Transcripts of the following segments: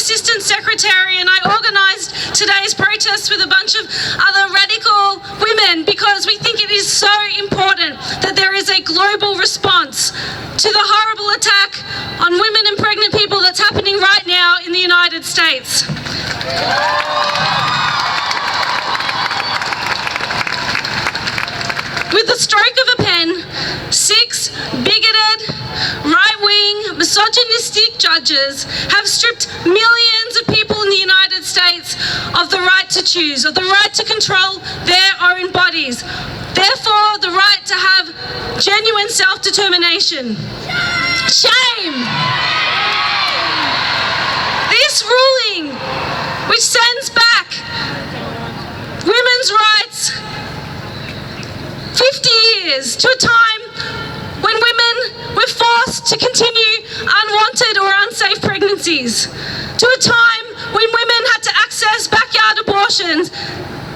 Assistant Secretary, and I organised today's protest with a bunch of other radical women because we think it is so important that there is a global response to the horrible attack on women and pregnant people that's happening right now in the United States. With the stroke of a pen, 6 bigoted, right-wing, misogynistic judges have stripped millions of people in the United States of the right to choose, of the right to control their own bodies, therefore the right to have genuine self-determination. Shame! This ruling, which sends back women's rights 50 years to a time when women were forced to continue unwanted or unsafe pregnancies, to a time when women had to access backyard abortions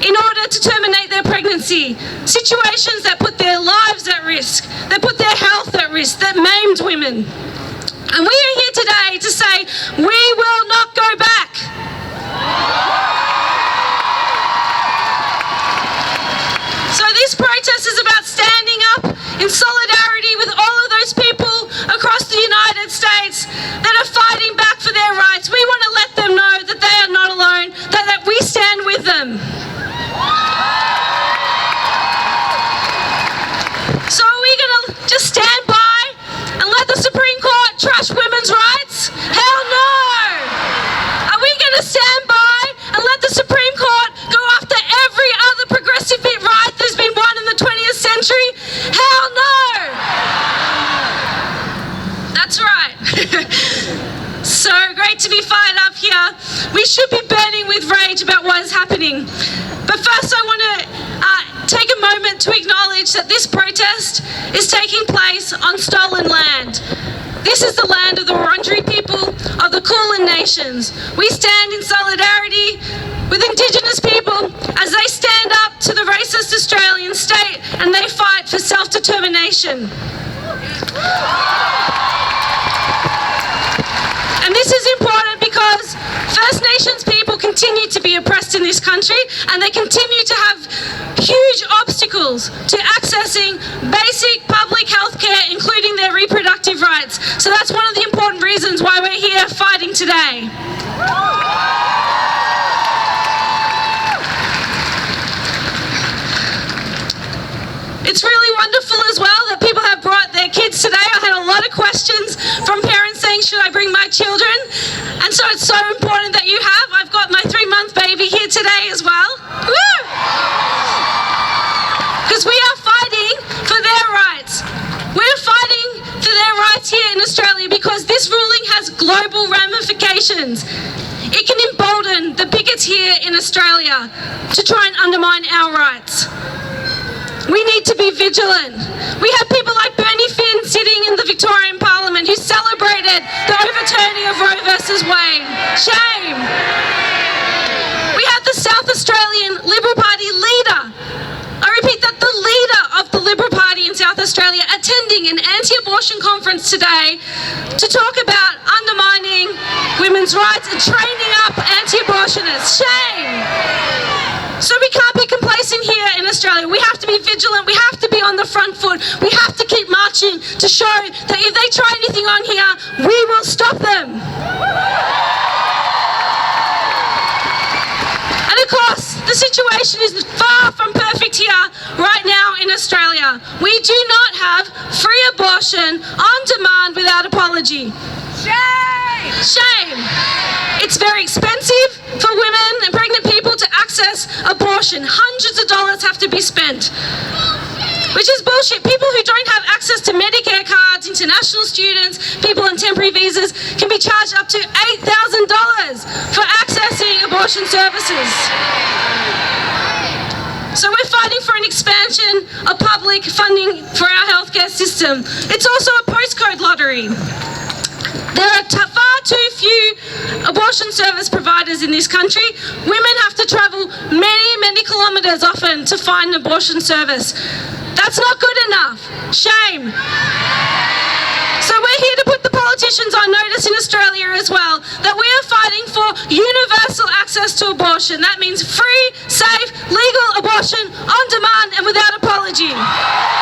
in order to terminate their pregnancy, situations that put their lives at risk, that put their health at risk, that maimed women. And we are here today to say, we will not go back. So this protest is about standing up in solidarity with all of those people across the United States that are fighting back for their rights. We want to let them know that they are not alone, that we stand with them. So are we going to just stand by and let the Supreme Court trash women's rights? Hell no! Are we going to stand by and let the Supreme Court go after every other progressive right that's been won in the 20th century? Hell no! That's right. So great to be fired up here. We should be burning with rage about what is happening. But first I want to take a moment to acknowledge that this protest is taking place on stolen land. This is the land of the Wurundjeri people, of the Kulin nations. We stand in solidarity with Indigenous people as they stand up to the racist Australian state and they fight for self-determination. And this is important because First Nations people continue to be oppressed in this country and they continue to have huge obstacles to accessing basic public health care, including their reproductive rights. So that's one of the important reasons why we're here fighting today. It's really wonderful as well that people have brought their kids today. I had a lot of questions from parents saying, should I bring my children? And so it's so important that you have. I've got my 3-month baby here today as well. Woo! Because we are fighting for their rights. We're fighting for their rights here in Australia because this ruling has global ramifications. It can embolden the bigots here in Australia to try and undermine our rights. We need to be vigilant. We have people like Bernie Finn sitting in the Victorian Parliament who celebrated the overturning of Roe versus Wade. Shame. We have the South Australian Liberal Party leader. I repeat that the leader of the Liberal Party in South Australia attending an anti-abortion conference today to talk about undermining women's rights and training up anti-abortionists. Shame. So we can't be complacent here in Australia. We have to be vigilant. We have to be on the front foot. We have to keep marching to show that if they try anything on here, we will stop them. And of course, the situation is far from perfect here right now in Australia. We do not have free abortion on demand without apology. Shame! Shame! It's very expensive for women and pregnant people to access abortion. Hundreds of dollars have to be spent. Which is bullshit. People who don't have access to Medicare cards, international students, people on temporary visas can be charged up to $8,000 for accessing abortion services. So we're fighting for an expansion of public funding for our healthcare system. It's also a postcode lottery. There are far too few abortion service providers in this country. Women have to travel many, many kilometres often to find an abortion service. That's not good enough. Shame. So we're here to put the politicians on notice in Australia as well that we are fighting for universal access to abortion. That means free, safe, legal abortion on demand and without apology.